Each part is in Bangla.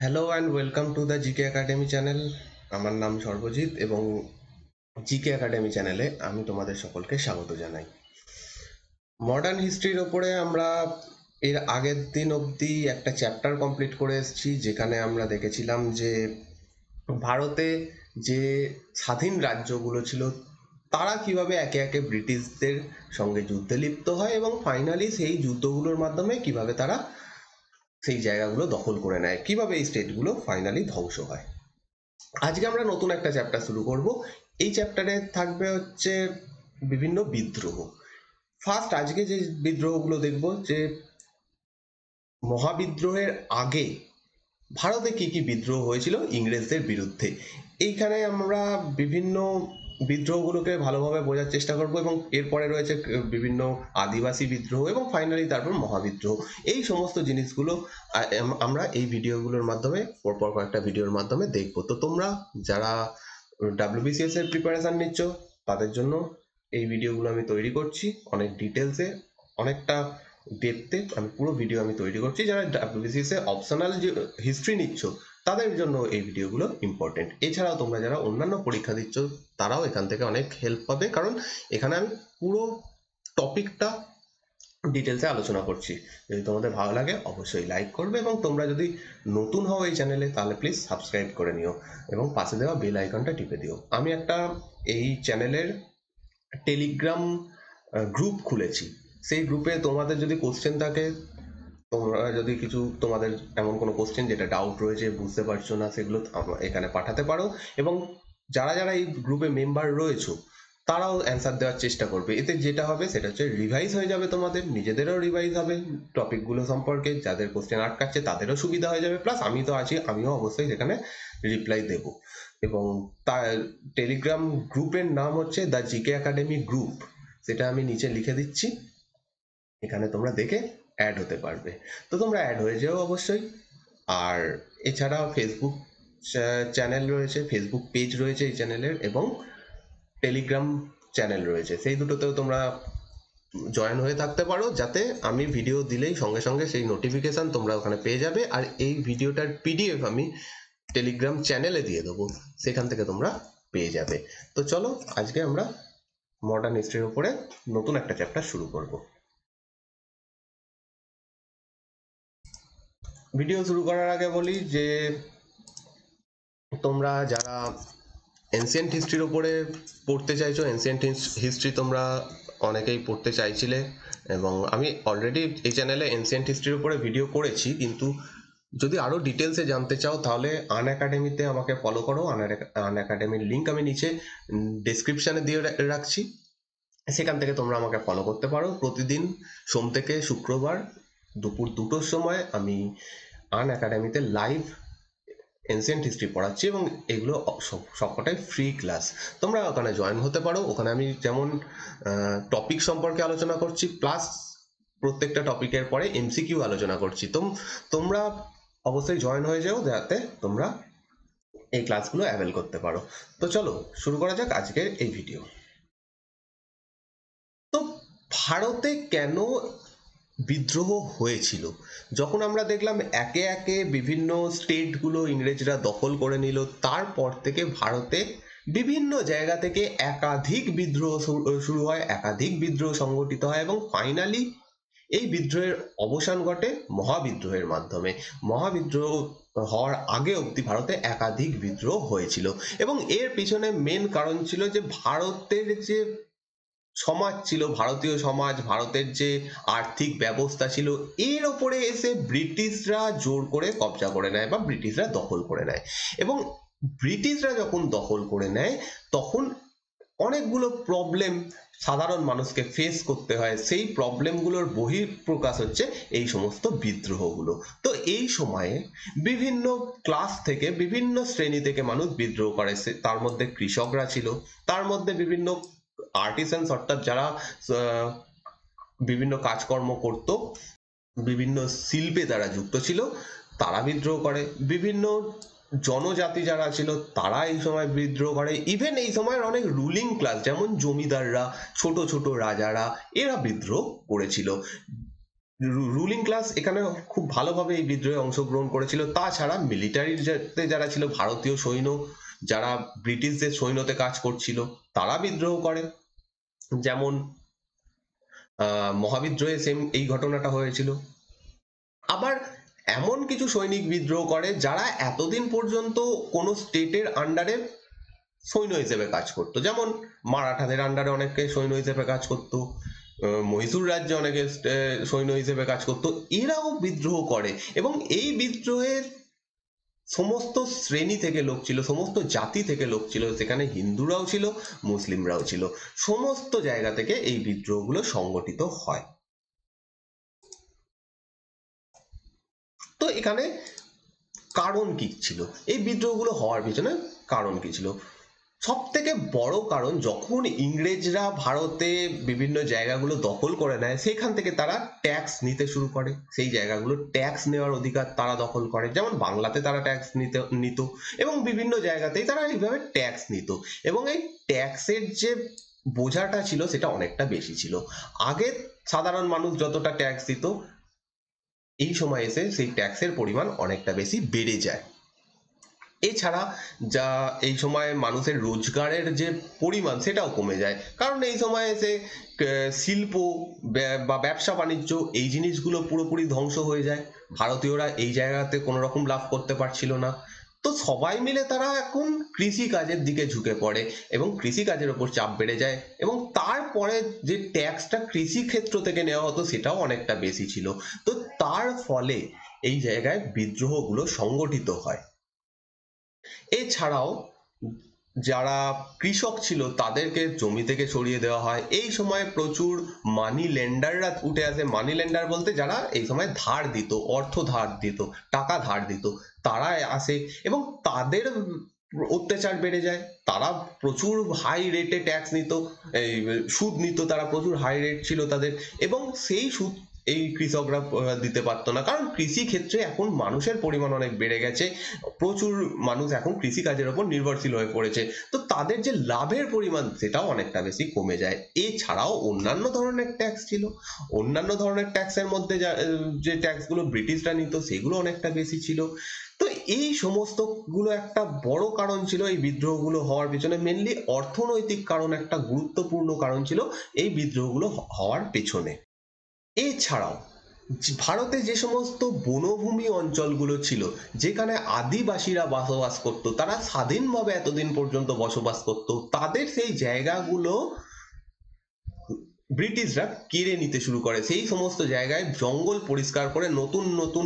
Hello and welcome to the GK academy channel. আমার নাম সর্বজিৎ এবং জিকে একাডেমি চ্যানেলে আমি তোমাদের সকলকে স্বাগত জানাই। মডার্ন হিস্ট্রির ওপরে আমরা এর আগের দিন অবধি একটা চ্যাপ্টার কমপ্লিট করে এসেছি, যেখানে আমরা দেখেছিলাম যে ভারতে যে স্বাধীন রাজ্যগুলো ছিল তারা কিভাবে একে একে ব্রিটিশদের সঙ্গে যুদ্ধে লিপ্ত হয় এবং ফাইনালি সেই যুদ্ধগুলোর মাধ্যমে কিভাবে তারা সেই জায়গাগুলো দখল করে নেয়, কিভাবে এই স্টেটগুলো ফাইনালি ধ্বংস হয়। আজকে আমরা নতুন একটা চ্যাপ্টার শুরু করব। এই চ্যাপ্টারে থাকবে হচ্ছে বিভিন্ন বিদ্রোহ। ফার্স্ট আজকে যে বিদ্রোহগুলো দেখব, যে মহাবিদ্রোহের আগে ভারতে কি কি বিদ্রোহ হয়েছিল ইংরেজদের বিরুদ্ধে। এইখানে আমরা বিভিন্ন বিদ্রোহগুলোকে ভালোভাবে বোঝার চেষ্টা করব এবং এরপরে রয়েছে বিভিন্ন আদিবাসী বিদ্রোহ এবং ফাইনালি তারপর মহাবিদ্রোহ। এই সমস্ত জিনিসগুলো আমরা এই ভিডিওগুলোর মাধ্যমে পরপর কয়েকটা ভিডিওর মাধ্যমে দেখব। তো তোমরা যারা ডাব্লিউবিসিএস এর প্রিপারেশন নিচ্ছ তাদের জন্য এই ভিডিওগুলো আমি তৈরি করছি অনেক ডিটেলসে, অনেকটা ডেপথে আমি পুরো ভিডিও আমি তৈরি করছি। যারা ডাব্লিউবিসিএস এ অপশনাল যে হিস্ট্রি নিচ্ছ তাদের জন্য এই ভিডিওগুলো ইম্পর্টেন্ট। এছাড়াও তোমরা যারা অন্যান্য পরীক্ষা দিচ্ছ তারাও এখান থেকে অনেক হেল্প পাবে, কারণ এখানে আমি পুরো টপিকটা ডিটেলসে আলোচনা করছি। যদি তোমাদের ভালো লাগে অবশ্যই লাইক করবে এবং তোমরা যদি নতুন হও এই চ্যানেলে তাহলে প্লিজ সাবস্ক্রাইব করে নিও এবং পাশে দেওয়া বেল আইকনটা টিপে দিও। আমি একটা এই চ্যানেলের টেলিগ্রাম গ্রুপ খুলেছি। সেই গ্রুপে তোমাদের যদি কোশ্চেন থাকে, তোমরা যদি কিছু তোমাদের এমন কোনো কোশ্চেন যেটা ডাউট রয়েছে বুঝতে পারছো না, সেগুলো এখানে পাঠাতে পারো এবং যারা যারা এই গ্রুপে মেম্বার রয়েছো তারাও অ্যান্সার দেওয়ার চেষ্টা করবে। এতে যেটা হবে সেটা হচ্ছে রিভাইজ হয়ে যাবে, তোমাদের নিজেদেরও রিভাইজ হবে টপিকগুলো সম্পর্কে, যাদের কোশ্চেন আটকাচ্ছে তাদেরও সুবিধা হয়ে যাবে, প্লাস আমি তো আছি, আমিও অবশ্যই সেখানে রিপ্লাই দেব। এবং তার টেলিগ্রাম গ্রুপের নাম হচ্ছে দ্য জিকে একাডেমি গ্রুপ, সেটা আমি নিচে লিখে দিচ্ছি, এখানে তোমরা দেখে অ্যাড হতে পারবে। তো তোমরা অ্যাড হয়ে যাও অবশ্যই। আর এছাড়াও ফেসবুক চ্যানেল রয়েছে, ফেসবুক পেজ রয়েছে এই চ্যানেলের, এবং টেলিগ্রাম চ্যানেল রয়েছে, সেই দুটোতেও তোমরা জয়েন হয়ে থাকতে পারো, যাতে আমি ভিডিও দিলেই সঙ্গে সঙ্গে সেই নোটিফিকেশন তোমরা ওখানে পেয়ে যাবে। আর এই ভিডিওটার পিডিএফ আমি টেলিগ্রাম চ্যানেলে দিয়ে দেবো, সেখান থেকে তোমরা পেয়ে যাবে। তো চলো আজকে আমরা মডার্ন হিস্ট্রির উপরে নতুন একটা চ্যাপ্টার শুরু করব। ভিডিও শুরু করার আগে বলি যে তোমরা যারা এনসিয়েন্ট হিস্ট্রির উপরে পড়তে চাইছো, এনসিয়েন্ট হিস্ট্রি তোমরা অনেকেই পড়তে চাইছিলে এবং আমি অলরেডি এই চ্যানেলে এনসিয়েন্ট হিস্ট্রির উপরে ভিডিও করেছি, কিন্তু যদি আরও ডিটেলসে জানতে চাও তাহলে আন একাডেমিতে আমাকে ফলো করো। আন একাডেমির লিঙ্ক আমি নিচে ডেসক্রিপশানে দিয়ে রাখছি, সেখান থেকে তোমরা আমাকে ফলো করতে পারো। প্রতিদিন সোম থেকে শুক্রবার দুপুর 2টোর সময় আমি আন একাডেমিতে লাইভ এনসিয়েন্ট হিস্ট্রি পড়াচ্ছি এবং এগুলো সবকটাই ফ্রি ক্লাস। তোমরা ওখানে জয়েন হতে পারো। ওখানে আমি যেমন টপিক সম্পর্কে আলোচনা করছি, প্লাস প্রত্যেকটা টপিকের পরে এমসিকিউ আলোচনা করছি। তোমরা অবশ্যই জয়েন হয়ে যাও, যাতে তোমরা এই ক্লাসগুলো অ্যাভেল করতে পারো। তো চলো শুরু করা যাক আজকের এই ভিডিও। তো ভারতে কেন বিদ্রোহ হয়েছিল? যখন আমরা দেখলাম একে একে বিভিন্ন স্টেটগুলো ইংরেজরা দখল করে নিল, তারপর থেকে ভারতে বিভিন্ন জায়গা থেকে একাধিক বিদ্রোহ শুরু হয়, একাধিক বিদ্রোহ সংগঠিত হয় এবং ফাইনালি এই বিদ্রোহের অবসান ঘটে মহাবিদ্রোহের মাধ্যমে। মহাবিদ্রোহ হওয়ার আগে অবধি ভারতে একাধিক বিদ্রোহ হয়েছিল এবং এর পিছনে মেন কারণ ছিল যে ভারতের যে সমাজ ছিল, ভারতীয় সমাজ, ভারতের যে আর্থিক ব্যবস্থা ছিল, এর ওপরে এসে ব্রিটিশরা জোর করে কবজা করে নেয় বা ব্রিটিশরা দখল করে নেয়। এবং ব্রিটিশরা যখন দখল করে নেয় তখন অনেকগুলো প্রবলেম সাধারণ মানুষকে ফেস করতে হয়। সেই প্রবলেমগুলোর বহিঃপ্রকাশ হচ্ছে এই সমস্ত বিদ্রোহগুলো। তো এই সময়ে বিভিন্ন ক্লাস থেকে, বিভিন্ন শ্রেণী থেকে মানুষ বিদ্রোহ করে। তার মধ্যে কৃষকরা ছিল, তার মধ্যে বিভিন্ন আর্টিসানস অর্থাৎ যারা বিভিন্ন কাজকর্ম করত, বিভিন্ন শিল্পে যারা যুক্ত ছিল তারা বিদ্রোহ করে, বিভিন্ন জনজাতি যারা ছিল তারা এই সময় বিদ্রোহ করে, ইভেন এই সময়ের অনেক রুলিং ক্লাস যেমন জমিদাররা, ছোট ছোট রাজারা, এরা বিদ্রোহ করেছিল। রুলিং ক্লাস এখানে খুব ভালোভাবে এই বিদ্রোহে অংশগ্রহণ করেছিল। তাছাড়া মিলিটারির যারা ছিল, ভারতীয় সৈন্য যারা ব্রিটিশদের সৈন্যতে কাজ করছিল, তারা বিদ্রোহ করে। যেমন মহাবিদ্রোহে সেম এই ঘটনাটা হয়েছিল। আবার এমন কিছু সৈনিক বিদ্রোহ করে যারা এতদিন পর্যন্ত কোনো স্টেটের আন্ডারে সৈন্য হিসেবে কাজ করতো। যেমন মারাঠাদের আন্ডারে অনেকে সৈন্য হিসেবে কাজ করতো, মহীশূর রাজ্যে অনেকে সৈন্য হিসেবে কাজ করতো। এরাও বিদ্রোহ করে এবং এই বিদ্রোহের সমস্ত শ্রেণী থেকে লোক ছিল, সমস্ত জাতি থেকে লোক ছিল, সেখানে হিন্দুরাও ছিল, মুসলিমরাও ছিল। সমস্ত জায়গা থেকে এই বিদ্রোহগুলো সংগঠিত হয়। তো এখানে কারণ কি ছিল এই বিদ্রোহগুলো হওয়ার পিছনে? কারণ কি ছিল? সব থেকে বড় কারণ, যখন ইংরেজরা ভারতে বিভিন্ন জায়গাগুলো দখল করে নেয়, সেখান থেকে তারা ট্যাক্স নিতে শুরু করে। সেই জায়গাগুলো ট্যাক্স নেওয়ার অধিকার তারা দখল করে। যেমন বাংলাতে তারা ট্যাক্স নিত এবং বিভিন্ন জায়গাতেই তারা এইভাবে ট্যাক্স নিত। এবং এই ট্যাক্সের যে বোঝাটা ছিল সেটা অনেকটা বেশি ছিল। আগে সাধারণ মানুষ যতটা ট্যাক্স দিত, এই সময় এসে সেই ট্যাক্সের পরিমাণ অনেকটা বেশি বেড়ে যায়। এছাড়া যা এই সময় মানুষের রোজগারের যে পরিমাণ সেটাও কমে যায়, কারণ এই সময় এসে শিল্প বা ব্যবসা বাণিজ্য এই জিনিসগুলো পুরোপুরি ধ্বংস হয়ে যায়। ভারতীয়রা এই জায়গাতে কোনো রকম লাভ করতে পারছিল না। তো সবাই মিলে তারা এখন কৃষি কাজের দিকে ঝুঁকে পড়ে এবং কৃষি কাজের ওপর চাপ বেড়ে যায়। এবং তারপরে যে ট্যাক্সটা কৃষি ক্ষেত্র থেকে নেওয়া হতো সেটাও অনেকটা বেশি ছিল। তো তার ফলে এই জায়গায় বিদ্রোহগুলো সংগঠিত হয়। এছাড়াও যারা কৃষক ছিল তাদেরকে জমি থেকে সরিয়ে দেওয়া হয়। এই সময় প্রচুর মানি লেন্ডাররা উঠে আসে। মানি লেন্ডার বলতে যারা এই সময় ধার দিত, অর্থ ধার দিত, টাকা ধার দিত, তারা আসে এবং তাদের অত্যাচার বেড়ে যায়। তারা প্রচুর হাই রেটে ট্যাক্স নিত, এই সুদ নিত, তারা প্রচুর হাই রেট ছিল তাদের। এবং সেই সুদ এই কৃষকরা দিতে পারতো না, কারণ কৃষি ক্ষেত্রে এখন মানুষের পরিমাণ অনেক বেড়ে গেছে। প্রচুর মানুষ এখন কৃষি কাজের উপর নির্ভরশীল হয়ে পড়েছে। তো তাদের যে লাভের পরিমাণ সেটাও অনেকটা বেশি কমে যায়। এছাড়াও অন্যান্য ধরনের ট্যাক্স ছিল। অন্যান্য ধরনের ট্যাক্সের মধ্যে যে ট্যাক্সগুলো ব্রিটিশরা নিত সেগুলো অনেকটা বেশি ছিল। তো এই সমস্ত গুলো একটা বড় কারণ ছিল এই বিদ্রোহগুলো হওয়ার পিছনে। মেনলি অর্থনৈতিক কারণ একটা গুরুত্বপূর্ণ কারণ ছিল এই বিদ্রোহগুলো হওয়ার পেছনে। এছাড়াও ভারতে যে সমস্ত বনভূমি অঞ্চলগুলো ছিল, যেখানে আদিবাসীরা বসবাস করত, তারা স্বাধীনভাবে এতদিন পর্যন্ত বসবাস করত, তাদের সেই জায়গাগুলো ব্রিটিশরা কেড়ে নিতে শুরু করে। সেই সমস্ত জায়গায় জঙ্গল পরিষ্কার করে নতুন নতুন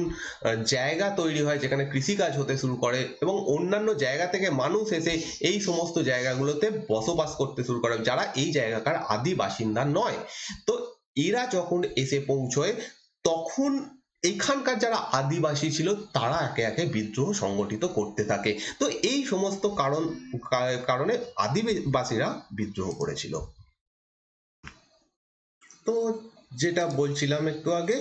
জায়গা তৈরি হয় যেখানে কৃষিকাজ হতে শুরু করে এবং অন্যান্য জায়গা থেকে মানুষ এসে এই সমস্ত জায়গাগুলোতে বসবাস করতে শুরু করে, যারা এই জায়গাকার আদি বাসিন্দা নয়। তো এরা যখন এসে পৌঁছয়, তখন এখানকার যারা আদিবাসী ছিল তারা একে একে বিদ্রোহ সংগঠিত করতে থাকে। তো এই সমস্ত কারণে আদিবাসীরা বিদ্রোহ করেছিল। তো যেটা বলছিলাম একটু আগে,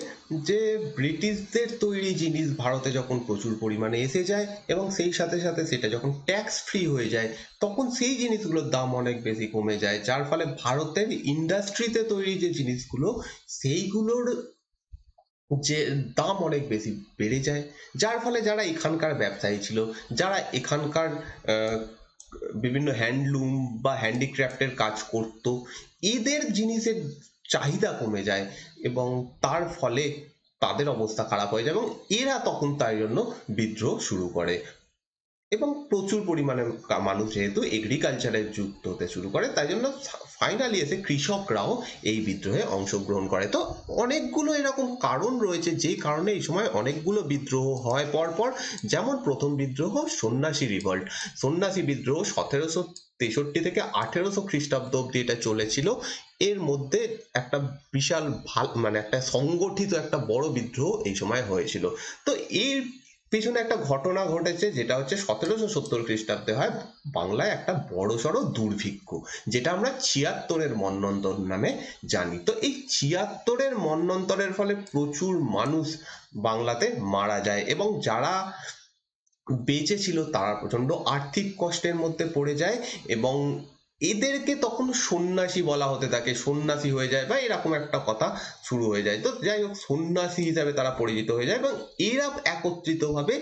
যে ব্রিটিশদের তৈরি জিনিস ভারতে যখন প্রচুর পরিমাণে এসে যায় এবং সেই সাথে সাথে সেটা যখন ট্যাক্স ফ্রি হয়ে যায়, তখন সেই জিনিসগুলোর দাম অনেক বেশি কমে যায়, যার ফলে ভারতের ইন্ডাস্ট্রিতে তৈরি যে জিনিসগুলো সেইগুলোর যে দাম অনেক বেশি বেড়ে যায়। যার ফলে যারা এখানকার ব্যবসায়ী ছিল, যারা এখানকার আহ, বিভিন্ন হ্যান্ডলুম বা হ্যান্ডিক্রাফটের কাজ করত, এদের জিনিসের চাহিদা কমে যায় এবং তার ফলে তাদের অবস্থা খারাপ হয়ে যায় এবং এরা তখন তাই জন্য বিদ্রোহ শুরু করে। এবং প্রচুর পরিমাণে মানুষ যেহেতু এগ্রিকালচারে যুক্ত হতে শুরু করে, তাই জন্য ফাইনালি এসে কৃষকরাও এই বিদ্রোহে অংশগ্রহণ করে। তো অনেকগুলো এরকম কারণ রয়েছে যে কারণে এই সময় অনেকগুলো বিদ্রোহ হয় পরপর। যেমন প্রথম বিদ্রোহ সন্ন্যাসী রিভল্ট। সন্ন্যাসী বিদ্রোহ 1763 থেকে 1800 খ্রিস্টাব্দ অব্দি এটা চলেছিল। এর মধ্যে একটা বিশাল মানে একটা সংগঠিত একটা বড় বিদ্রোহ এই সময় হয়েছিল। তো এর পিছনে একটা ঘটনা ঘটেছে, যেটা হচ্ছে 1770 খ্রিস্টাব্দে হয় বাংলায় একটা বড়সড় দুর্ভিক্ষ, যেটা আমরা ছিয়াত্তরের মন্বন্তর নামে জানি। তো এই ছিয়াত্তরের মন্বন্তরের ফলে প্রচুর মানুষ বাংলাতে মারা যায় এবং যারা বেঁচে ছিল তারা প্রচন্ড আর্থিক কষ্টের মধ্যে পড়ে যায় এবং এদেরকে তখন সন্ন্যাসী বলা হতে থাকে, সন্ন্যাসী হয়ে যায় বা এরকম একটা কথা শুরু হয়ে যায়। তো যাই হোক, সন্ন্যাসী হিসাবে তারা পরিচিত হয়ে যায় এবং এরা একত্রিতভাবে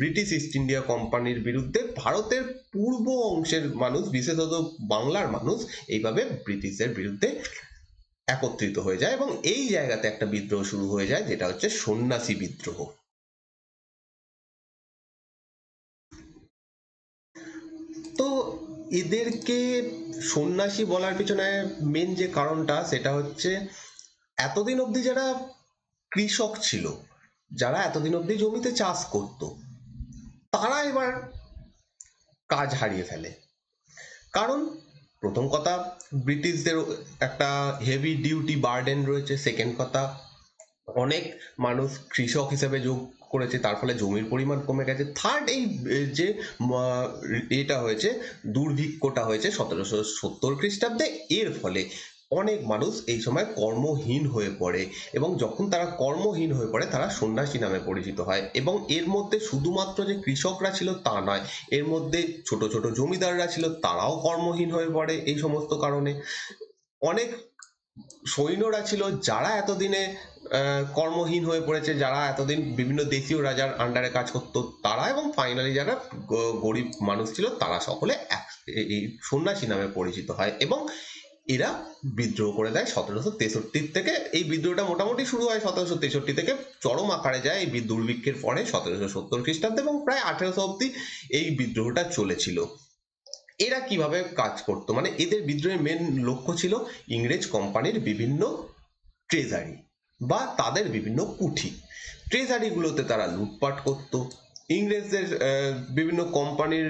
ব্রিটিশ ইস্ট ইন্ডিয়া কোম্পানির বিরুদ্ধে ভারতের পূর্ব অংশের মানুষ, বিশেষত বাংলার মানুষ, এইভাবে ব্রিটিশের বিরুদ্ধে একত্রিত হয়ে যায় এবং এই জায়গাতে একটা বিদ্রোহ শুরু হয়ে যায়, যেটা হচ্ছে সন্ন্যাসী বিদ্রোহ। তো এদেরকে সন্ন্যাসী বলার পিছনে মেন যে কারণটা, সেটা হচ্ছে এতদিন অবধি যারা কৃষক ছিল, যারা এতদিন অবধি জমিতে চাষ করত, তারা এবার কাজ হারিয়ে ফেলে। কারণ প্রথম কথা, ব্রিটিশদের একটা হেভি ডিউটি বার্ডেন রয়েছে। সেকেন্ড কথা, অনেক মানুষ কৃষক হিসেবে যোগ করেছে, তার ফলে জমির পরিমাণ কমে গেছে। থার্ড, এই যে এটা হয়েছে, দুর্ভিক্ষটা হয়েছে 1770 খ্রিস্টাব্দে, এর ফলে অনেক মানুষ এই সময় কর্মহীন হয়ে পড়ে এবং যখন তারা কর্মহীন হয়ে পড়ে তারা সন্ন্যাসী নামে পরিচিত হয়। এবং এর মধ্যে শুধুমাত্র যে কৃষকরা ছিল তা নয়, এর মধ্যে ছোট ছোট জমিদাররা ছিল, তারাও কর্মহীন হয়ে পড়ে এই সমস্ত কারণে। অনেক সৈন্যরা ছিল যারা এতদিনে কর্মহীন হয়ে পড়েছে, যারা এতদিন বিভিন্ন দেশীয় রাজার আন্ডারে কাজ করতো তারা, এবং ফাইনালি যারা গরিব মানুষ ছিল তারা সকলে এই সন্ন্যাসী নামে পরিচিত হয় এবং এরা বিদ্রোহ করে দেয় 1763 থেকে। এই বিদ্রোহটা মোটামুটি শুরু হয় 1763 থেকে, চরম আকারে যায় এই দুর্ভিক্ষের পরে 1770 খ্রিস্টাব্দে এবং প্রায় 1800 অব্দি এই বিদ্রোহটা চলেছিল। এরা কিভাবে কাজ করতো, মানে এদের বিদ্রোহের মেন লক্ষ্য ছিল ইংরেজ কোম্পানির বিভিন্ন ট্রেজারি বা তাদের বিভিন্ন কুঠি। ট্রেজারিগুলোতে তারা লুটপাট করত, ইংরেজদের বিভিন্ন কোম্পানির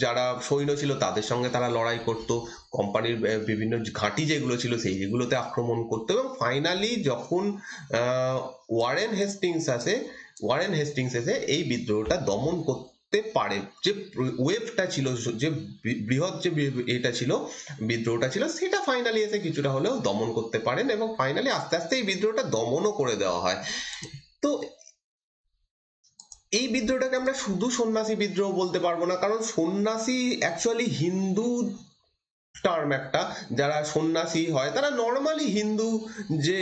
যারা সৈন্য ছিল তাদের সঙ্গে তারা লড়াই করত, কোম্পানির বিভিন্ন ঘাঁটি যেগুলো ছিল সেই যেগুলোতে আক্রমণ করতো এবং ফাইনালি যখন ওয়ারেন হেস্টিংস এসে এই বিদ্রোহটা দমন করতে পারে, যে ওয়েভটা ছিল, যে বৃহৎ যে এটা ছিল, বিদ্রোহটা ছিল, সেটা ফাইনালি এসে কিছুটা হলেও দমন করতে পারেন এবং ফাইনালি আস্তে আস্তে এই বিদ্রোহটা দমনও করে দেওয়া হয়। তো এই বিদ্রোহটাকে আমরা শুধু সন্ন্যাসী বিদ্রোহ বলতে পারবো না, কারণ সন্ন্যাসী অ্যাকচুয়ালি হিন্দু টার্ম একটা। যারা সন্ন্যাসী হয় তারা নর্মালি হিন্দু, যে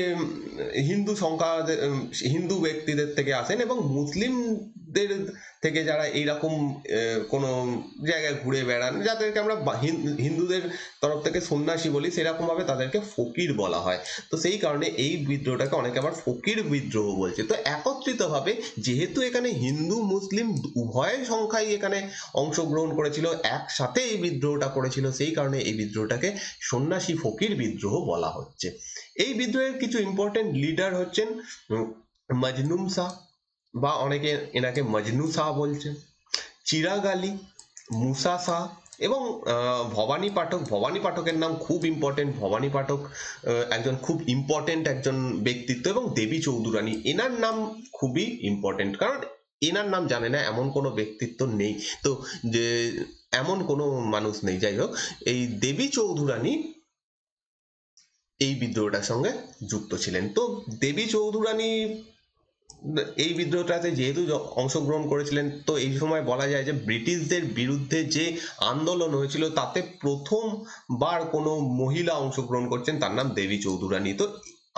হিন্দু সংখ্যা, হিন্দু ব্যক্তিদের থেকে আসেন এবং মুসলিমদের থেকে যারা এইরকম কোনো জায়গায় ঘুরে বেড়ান, যাদেরকে আমরা হিন্দুদের তরফ থেকে সন্ন্যাসী বলি, সেরকম ভাবে তাদেরকে ফকির বলা হয়। তো সেই কারণে এই বিদ্রোহটাকে অনেকে আবার ফকির বিদ্রোহ বলছে। তো একত্রিতভাবে, যেহেতু এখানে হিন্দু মুসলিম উভয় সংখ্যাই এখানে অংশগ্রহণ করেছিল, একসাথে এই বিদ্রোহটা করেছিল, সেই কারণে এই বিদ্রোহটাকে সন্ন্যাসী ফকির বিদ্রোহ বলা হচ্ছে। এই বিদ্রোহের কিছু ইম্পর্টেন্ট লিডার হচ্ছেন মজনুম শাহ, বা অনেকে এনাকে মজনু শাহ বলছেন, চিরাগ আলী, মুসা শাহ এবং ভবানী পাঠক। ভবানী পাঠকের নাম খুব ইম্পর্টেন্ট। ভবানী পাঠক একজন খুব ইম্পর্টেন্ট একজন ব্যক্তিত্ব, এবং দেবী চৌধুরানী, এনার নাম খুবই ইম্পর্টেন্ট, কারণ এনার নাম জানে না এমন কোনো ব্যক্তিত্ব নেই। তো যে এমন কোনো মানুষ নেই। যাই হোক, এই দেবী চৌধুরানী এই বিদ্রোহটার সঙ্গে যুক্ত ছিলেন। তো দেবী চৌধুরানী এই বিদ্রোহটাতে যেহেতু অংশগ্রহণ করেছিলেন, তো এই সময় বলা যায় যে ব্রিটিশদের বিরুদ্ধে যে আন্দোলন হয়েছিল তাতে প্রথমবার কোনো মহিলা অংশগ্রহণ করছেন, তার নাম দেবী চৌধুরানী। তো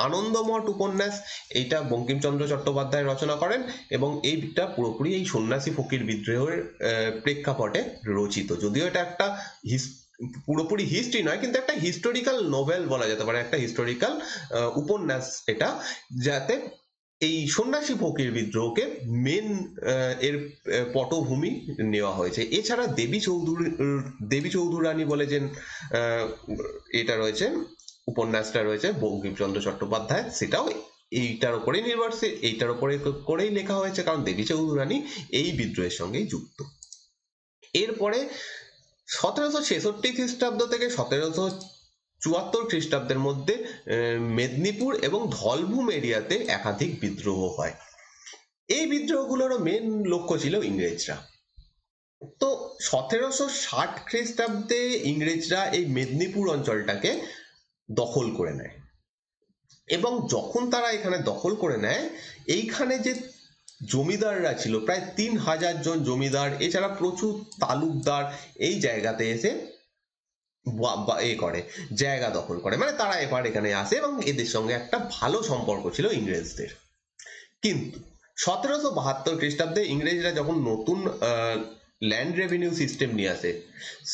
আনন্দমঠ উপন্যাস, এইটা বঙ্কিমচন্দ্র চট্টোপাধ্যায় রচনা করেন এবং এইটা পুরোপুরি এই সন্ন্যাসী ফকির বিদ্রোহের প্রেক্ষাপটে রচিত। যদিও এটা একটা পুরোপুরি হিস্ট্রি নয়, কিন্তু একটা হিস্টোরিক্যাল নোভেল বলা যেতে পারে, একটা হিস্টোরিক্যাল উপন্যাস এটা, যাতে এই সন্ন্যাসী ফকির বিদ্রোহকে মেন এর পটভূমি নেওয়া হয়েছে। এছাড়া দেবী চৌধুরানী বলে যে এটা রয়েছে, উপন্যাসটা রয়েছে বঙ্কিমচন্দ্র চট্টোপাধ্যায়, সেটাও এইটার উপরেই নির্ভরশীল, এইটার উপরে করেই লেখা হয়েছে, কারণ দেবী চৌধুরানী এই বিদ্রোহের সঙ্গেই যুক্ত। এরপরে 1766 খ্রিস্টাব্দ থেকে 1774 খ্রিস্টাব্দের মধ্যে মেদিনীপুর এবং ধলভূম এরিয়াতে একাধিক বিদ্রোহ হয়। এই বিদ্রোহগুলোরও মেন লক্ষ্য ছিল ইংরেজরা। তো 1760 খ্রিস্টাব্দে ইংরেজরা এই মেদিনীপুর অঞ্চলটাকে দখল করে নেয় এবং যখন তারা এখানে দখল করে নেয়, এইখানে যে জমিদাররা ছিল, প্রায় 3000 জন জমিদার, এছাড়া প্রচুর তালুকদার এই জায়গাতে এসে এ করে, জায়গা দখল করে, মানে তারা এবার এখানে আসে এবং এদের সঙ্গে একটা ভালো সম্পর্ক ছিল ইংরেজদের। কিন্তু 1772 খ্রিস্টাব্দে ইংরেজরা যখন নতুন ল্যান্ড রেভিনিউ সিস্টেম নিয়ে আসে,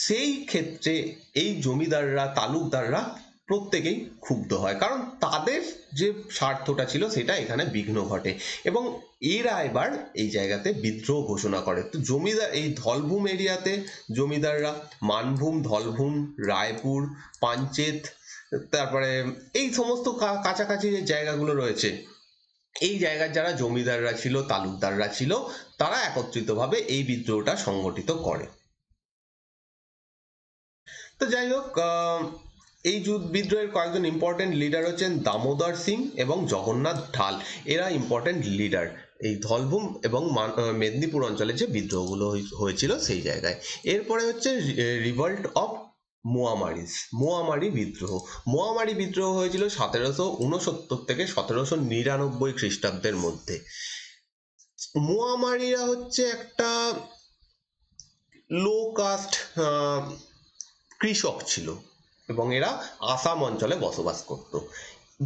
সেই ক্ষেত্রে এই জমিদাররা, তালুকদাররা প্রত্যেকেই ক্ষুব্ধ হয়, কারণ তাদের যে স্বার্থটা ছিল সেটা এখানে বিঘ্ন ঘটে এবং এরা এবার এই জায়গাতে বিদ্রোহ ঘোষণা করে। তো জমিদার এই ধলভূম এরিয়াতে জমিদাররা মানভূম, ধলভূম, রায়পুর, পাঞ্চেত, তারপরে এই সমস্ত কাছাকাছি যে জায়গাগুলো রয়েছে, এই জায়গার যারা জমিদাররা ছিল, তালুকদাররা ছিল, তারা একত্রিতভাবে এই বিদ্রোহটা সংগঠিত করে। তো যাই হোক, এই বিদ্রোহের কয়েকজন ইম্পর্টেন্ট লিডার হচ্ছেন দামোদর সিং এবং জগন্নাথ ঢাল। এরা ইম্পর্টেন্ট লিডার এই ধলভূম এবং মেদিনীপুর অঞ্চলে যে বিদ্রোহগুলো হয়েছিল সেই জায়গায়। এরপরে হচ্ছে রিভল্ট অফ মোয়ামারিস, মোয়ামারি বিদ্রোহ। মোয়ামারি বিদ্রোহ হয়েছিল 1769 থেকে 1799 খ্রিস্টাব্দের মধ্যে। মোয়ামারিরা হচ্ছে একটা লো কাস্ট কৃষক ছিল এবং এরা আসাম অঞ্চলে বসবাস করত।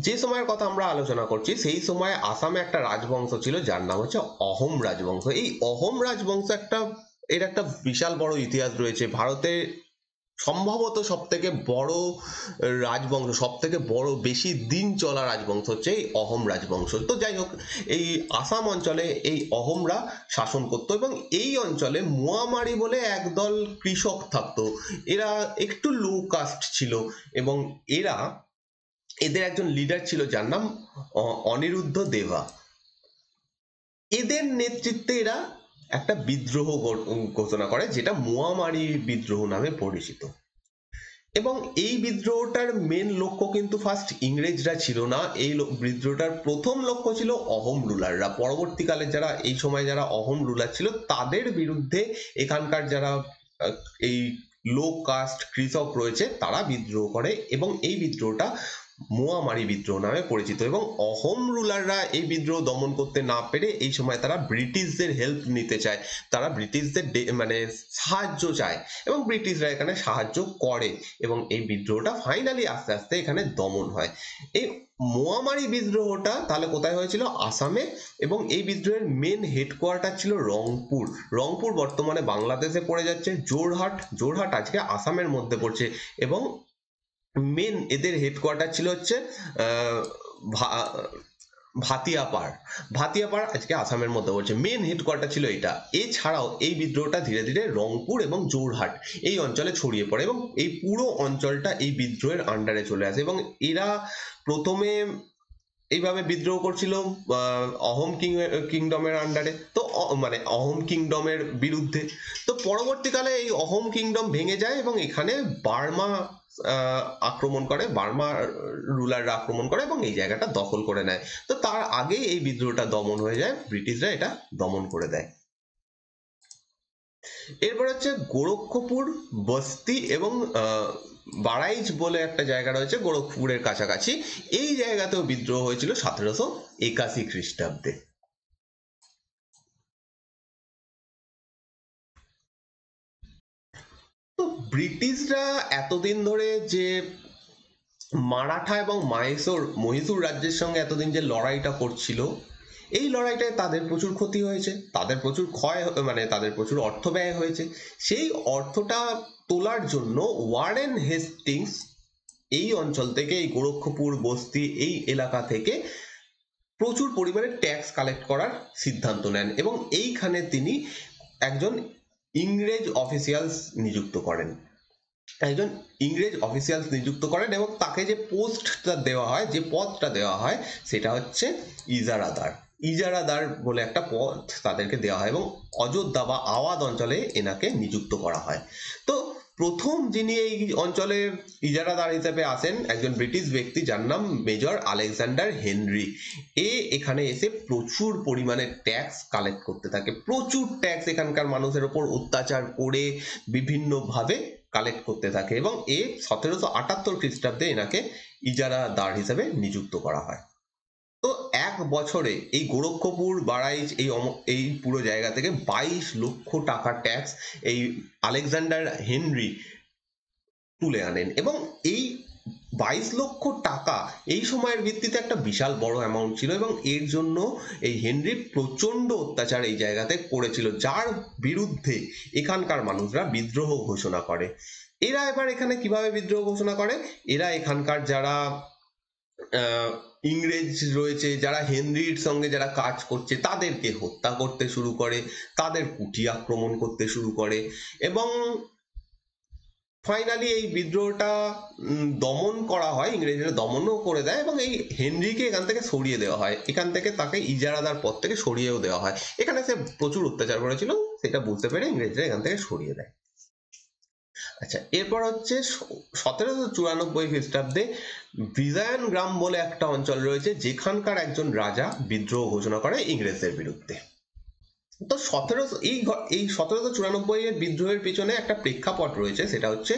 যে সময়ের কথা আমরা আলোচনা করছি সেই সময় আসামে একটা রাজবংশ ছিল যার নাম হচ্ছে অহোম রাজবংশ। এই অহোম রাজবংশ এর একটা বিশাল বড় ইতিহাস রয়েছে। ভারতে সম্ভবত সব থেকে বড় রাজবংশ, সব থেকে বড় বেশি দিন চলা রাজবংশ হচ্ছে এই অহোম রাজবংশ। তো যাই হোক, এই আসাম অঞ্চলে এই অহোমরা শাসন করতো এবং এই অঞ্চলে মোয়ামারি বলে একদল কৃষক থাকতো। এরা একটু লো কাস্ট ছিল এবং এদের একজন লিডার ছিল যার নাম অনিরুদ্ধ দেবা। এদের নেতৃত্বে এরা একটা বিদ্রোহ ঘোষণা করে যেটা মোয়ামারি বিদ্রোহ নামে পরিচিত। এবং এই বিদ্রোহটার মেন লক্ষ্য কিন্তু ফার্স্ট ইংরেজরা ছিল না। এই বিদ্রোহটার প্রথম লক্ষ্য ছিল অহোম রুলাররা। পরবর্তীকালে যারা এই সময় যারা অহোম রুলার ছিল তাদের বিরুদ্ধে এখানকার যারা এই লো কাস্ট কৃষক রয়েছে তারা বিদ্রোহ করে এবং এই বিদ্রোহটা মোয়ামারি বিদ্রোহ নামে পরিচিত। এবং অহোম রুলাররা এই বিদ্রোহ দমন করতে না পেরে এই সময় তারা ব্রিটিশদের হেল্প নিতে চায়, তারা ব্রিটিশদের মানে সাহায্য চায় এবং ব্রিটিশরা এখানে সাহায্য করে এবং এই বিদ্রোহটা ফাইনালি আস্তে আস্তে এখানে দমন হয়। এই মোয়ামারি বিদ্রোহটা তাহলে কোথায় হয়েছিল? আসামে। এবং এই বিদ্রোহের মেন হেডকোয়ার্টার ছিল রংপুর। রংপুর বর্তমানে বাংলাদেশে পড়ে যাচ্ছে। জোরহাট আজকে আসামের মধ্যে পড়ছে এবং মেন এদের হেডকোয়ার্টার ছিল হচ্ছে ভাতিয়াপাড়। ভাতিয়াপাড় আজকে আসামের মধ্যে পড়ছে। মেন হেডকোয়ার্টার ছিল এটা। এছাড়াও এই বিদ্রোহটা ধীরে ধীরে রংপুর এবং জোরহাট এই অঞ্চলে ছড়িয়ে পড়ে এবং এই পুরো অঞ্চলটা এই বিদ্রোহের আন্ডারে চলে আসে এবং এরা প্রথমে এইভাবে বিদ্রোহ করছিল অহোম কিংডমের আন্ডারে, তো মানে অহোম কিংডমের বিরুদ্ধে। তো পরবর্তীকালে এই অহোম কিংডম ভেঙে যায় এবং এখানে বার্মা আক্রমণ করে, বার্মা রুলাররা আক্রমণ করে এবং এই জায়গাটা দখল করে নেয়। তো তার আগেই এই বিদ্রোহটা দমন হয়ে যায়, ব্রিটিশরা এটা দমন করে দেয়। এরপর হচ্ছে গোরক্ষপুর, বস্তি এবং বারাইজ বলে একটা জায়গা রয়েছে গোরখপুরের কাছাকাছি। এই জায়গাতেও বিদ্রোহ হয়েছিল 1781 খ্রিস্টাব্দে। তো ব্রিটিশরা এতদিন ধরে যে মারাঠা এবং মহীশূর রাজ্যের সঙ্গে এতদিন যে লড়াইটা করছিল, এই লড়াইটায় তাদের প্রচুর ক্ষতি হয়েছে, তাদের প্রচুর মানে তাদের প্রচুর অর্থ ব্যয় হয়েছে। সেই অর্থটা তোলার জন্য ওয়ারেন হেস্টিংস এই অঞ্চল থেকে, এই গোরক্ষপুর, বস্তি এই এলাকা থেকে প্রচুর পরিমাণে ট্যাক্স কালেক্ট করার সিদ্ধান্ত নেন এবং এইখানে তিনি একজন ইংরেজ অফিসিয়ালস নিযুক্ত করেন। এবং তাকে যে পোস্টটা দেওয়া হয়, যে পদটা দেওয়া হয়, সেটা হচ্ছে ইজারাদার। ইজারাদার বলে একটা পদ তাদেরকে দেওয়া হয় এবং অযোধ্যা বা আওয়াধ অঞ্চলে এনাকে নিযুক্ত করা হয়। তো প্রথম যিনি এই অঞ্চলে ইজারাদার হিসেবে আসেন একজন ব্রিটিশ ব্যক্তি যার নাম মেজর আলেকজান্ডার হেনরি। এখানে এসে প্রচুর পরিমাণে ট্যাক্স কালেক্ট করতে থাকে, প্রচুর ট্যাক্স এখানকার মানুষের ওপর অত্যাচার করে বিভিন্নভাবে কালেক্ট করতে থাকে এবং 1778 খ্রিস্টাব্দে এনাকে ইজারাদার হিসেবে নিযুক্ত করা হয়। তো এক বছরে এই গোরক্ষপুর, বারাইচ এই পুরো জায়গা থেকে 22 লক্ষ টাকা ট্যাক্স এই আলেকজান্ডার হেনরি তুলে আনেন এবং এই 22 লক্ষ টাকা এই সময়ের ভিত্তিতে একটা বিশাল বড় অ্যামাউন্ট ছিল এবং এর জন্য এই হেনরি প্রচন্ড অত্যাচার এই জায়গাতে করেছিল, যার বিরুদ্ধে এখানকার মানুষরা বিদ্রোহ ঘোষণা করে। এরা এবার এখানে কিভাবে বিদ্রোহ ঘোষণা করে? এরা এখানকার যারা আহ, ইংরেজ রয়েছে, যারা হেনরির সঙ্গে যারা কাজ করছে তাদেরকে হত্যা করতে শুরু করে, তাদের কুঠি আক্রমণ করতে শুরু করে এবং ফাইনালি এই বিদ্রোহটা দমন করা হয়, ইংরেজরা দমনও করে দেয় এবং এই হেনরিকে এখান থেকে সরিয়ে দেওয়া হয়, এখান থেকে তাকে ইজারাদার পদ থেকে সরিয়েও দেওয়া হয়। এখানে সে প্রচুর অত্যাচার করেছিল, সেটা বুঝতে পেরে ইংরেজরা এখান থেকে সরিয়ে দেয়। আচ্ছা, এরপর হচ্ছে 1794 খ্রিস্টাব্দে বিজায়ান গ্রাম বলে একটা অঞ্চল রয়েছে, যেখানকার একজন রাজা বিদ্রোহ ঘোষণা করে ইংরেজদের বিরুদ্ধে। তো 1794 এর বিদ্রোহের পিছনে একটা প্রেক্ষাপট রয়েছে, সেটা হচ্ছে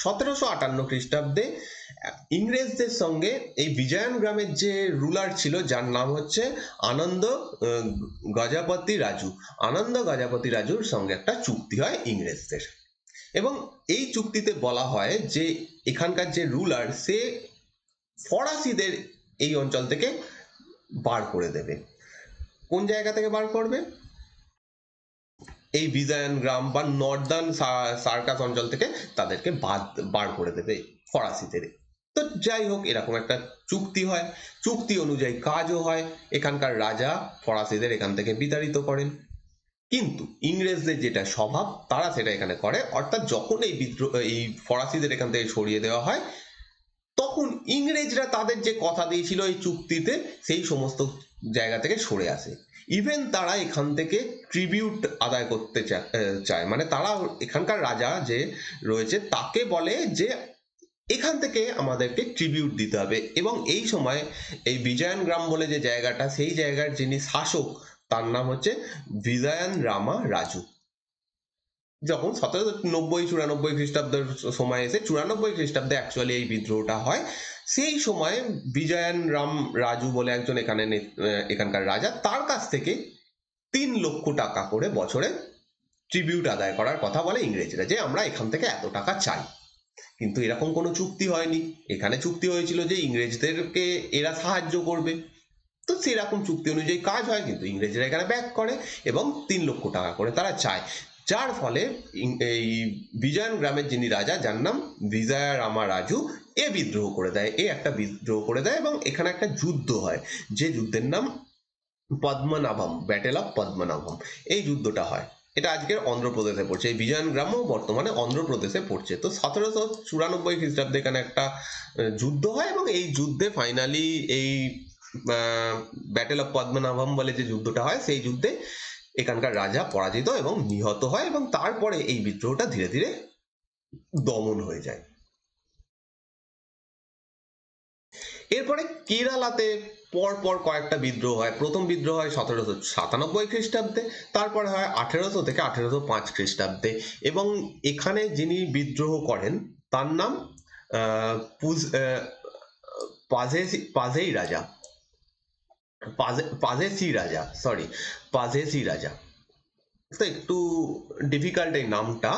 1758 খ্রিস্টাব্দে ইংরেজদের সঙ্গে এই বিজয়ান গ্রামের যে রুলার ছিল, যার নাম হচ্ছে আনন্দ গজাপতি রাজু, আনন্দ গজাপতি রাজুর সঙ্গে একটা চুক্তি হয় ইংরেজদের এবং এই চুক্তিতে বলা হয় যে এখানকার যে রুলার সে ফরাসিদের এই অঞ্চল থেকে বার করে দেবে। কোন জায়গা থেকে বার করবে? এই বিজায়ান গ্রাম বা নর্দার্ন সার্কাস অঞ্চল থেকে তাদেরকে বার করে দেবে ফরাসিদের। তো যাই হোক, এরকম একটা চুক্তি হয়, চুক্তি অনুযায়ী কাজও হয়, এখানকার রাজা ফরাসিদের এখান থেকে বিতাড়িত করেন। কিন্তু ইংরেজদের যেটা স্বভাব, তারা সেটা এখানে করে, অর্থাৎ যখন এই বিদ্রোহ এই ফরাসিদের এখান থেকে সরিয়ে দেওয়া হয়, তখন ইংরেজরা তাদের যে কথা দিয়েছিল এই চুক্তিতে, সেই সমস্ত জায়গা থেকে সরে আসে। ইভেন তারা এখান থেকে ট্রিবিউট আদায় করতে চায়, মানে তারা এখানকার রাজা যে রয়েছে তাকে বলে যে এখান থেকে আমাদেরকে ট্রিবিউট দিতে হবে। এবং এই সময় এই বিজয়ান গ্রাম বলে যে জায়গাটা, সেই জায়গার যিনি শাসক তার নাম হচ্ছে বিজয়ান রামা রাজু। যখন 1790 94 খ্রিস্টাব্দের সময় এসে 94 খ্রিস্টাব্দে অ্যাকচুয়ালি এই বিদ্রোহটা হয়, সেই সময় বিজয়ান রাম রাজু বলে একজন এখানকার রাজা, তার কাছ থেকে 3 লক্ষ টাকা করে বছরে ট্রিবিউট আদায় করার কথা বলে ইংরেজরা, যে আমরা এখান থেকে এত টাকা চাই। কিন্তু এরকম কোনো চুক্তি হয়নি, এখানে চুক্তি হয়েছিল যে ইংরেজদেরকে এরা সাহায্য করবে। তো সেরকম চুক্তি অনুযায়ী কাজ হয়, কিন্তু ইংরেজরা এখানে ব্যাক করে এবং 3 লক্ষ টাকা করে তারা চায়, যার ফলে এই বিজয়ান গ্রামের যিনি রাজা, যার নাম বিজয়া রামা রাজু, এ বিদ্রোহ করে দেয়, এ একটা বিদ্রোহ করে দেয় এবং এখানে একটা যুদ্ধ হয়, যে যুদ্ধের নাম পদ্মনাভম, ব্যাটেল অফ পদ্মনাভম। এই যুদ্ধটা হয়, এটা আজকের অন্ধ্রপ্রদেশে পড়ছে, এই বিজয়ান গ্রামও বর্তমানে অন্ধ্রপ্রদেশে পড়ছে। তো 1794 খ্রিস্টাব্দে এখানে একটা যুদ্ধ হয় এবং এই যুদ্ধে ফাইনালি এই ব্যাটেল অফ পদ্মনাভম বলে যে যুদ্ধটা হয়, সেই যুদ্ধে এখানকার রাজা পরাজিত এবং নিহত হয় এবং তারপরে এই বিদ্রোহটা ধীরে ধীরে দমন হয়ে যায়। এরপরে কেরালাতে পর পর কয়েকটা বিদ্রোহ হয়। প্রথম বিদ্রোহ হয় 1797 খ্রিস্টাব্দে, তারপরে হয় 1800 থেকে 1805 খ্রিস্টাব্দে এবং এখানে যিনি বিদ্রোহ করেন তার নাম আহ, পুজ- আহ, পাজেই রাজা, পাজেসি রাজা, সরি, পাজেসি রাজা। তো একটু ডিফিকাল্ট এই নামটা।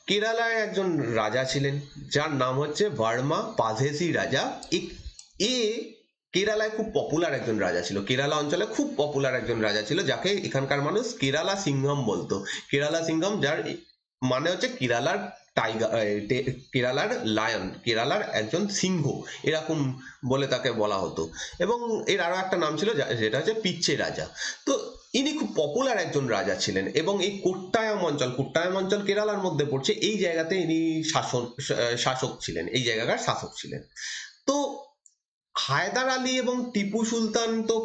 কেরালায় একজন রাজা ছিলেন যার নাম হচ্ছে ভার্মা পাঝেসি রাজা। এ কেরালায় খুব পপুলার একজন রাজা ছিল, কেরালা অঞ্চলে খুব পপুলার একজন রাজা ছিল, যাকে এখানকার মানুষ কেরালা সিংহম বলতো। কেরালা সিংহম, যার মানে হচ্ছে কেরালার টাইগার, কেরালার লায়ন, কেরালার একজন সিংহ, এরকম বলে তাকে বলা হতো। এবং এর আরো একটা নাম ছিল যেটা হচ্ছে পিচ্চে রাজা। তো ইনি খুব পপুলার একজন রাজা ছিলেন এবং এই কোট্টায়াম অঞ্চল কেরালার মধ্যে পড়ছে, এই জায়গাতে ইনি শাসক ছিলেন, এই জায়গাকার শাসক ছিলেন। তো হায়দার আলী এবং টিপু সুলতান তো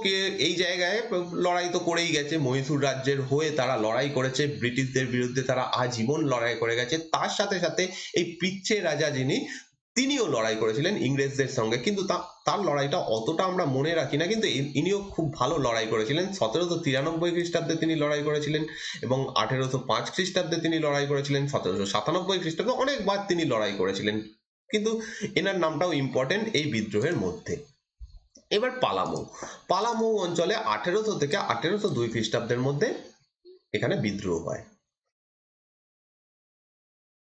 এই জায়গায় লড়াই তো করেই গেছে, মহীশূর রাজ্যের হয়ে তারা লড়াই করেছে, ব্রিটিশদের বিরুদ্ধে তারা আজীবন লড়াই করে গেছে। তার সাথে সাথে এই পিচ্চে রাজা যিনি, তিনিও লড়াই করেছিলেন ইংরেজদের সঙ্গে, কিন্তু তার লড়াইটা অতটা আমরা মনে রাখি না, কিন্তু ইনিও খুব ভালো লড়াই করেছিলেন। 1793 খ্রিস্টাব্দে তিনি লড়াই করেছিলেন এবং 1805 খ্রিস্টাব্দে তিনি লড়াই করেছিলেন, 1797 খ্রিস্টাব্দে অনেকবার তিনি লড়াই করেছিলেন, কিন্তু এনার নামটাও ইম্পর্টেন্ট এই বিদ্রোহের মধ্যে। এবার পালামৌ অঞ্চলে 1800 থেকে 1802 খ্রিস্টাব্দের মধ্যে এখানে বিদ্রোহ হয়।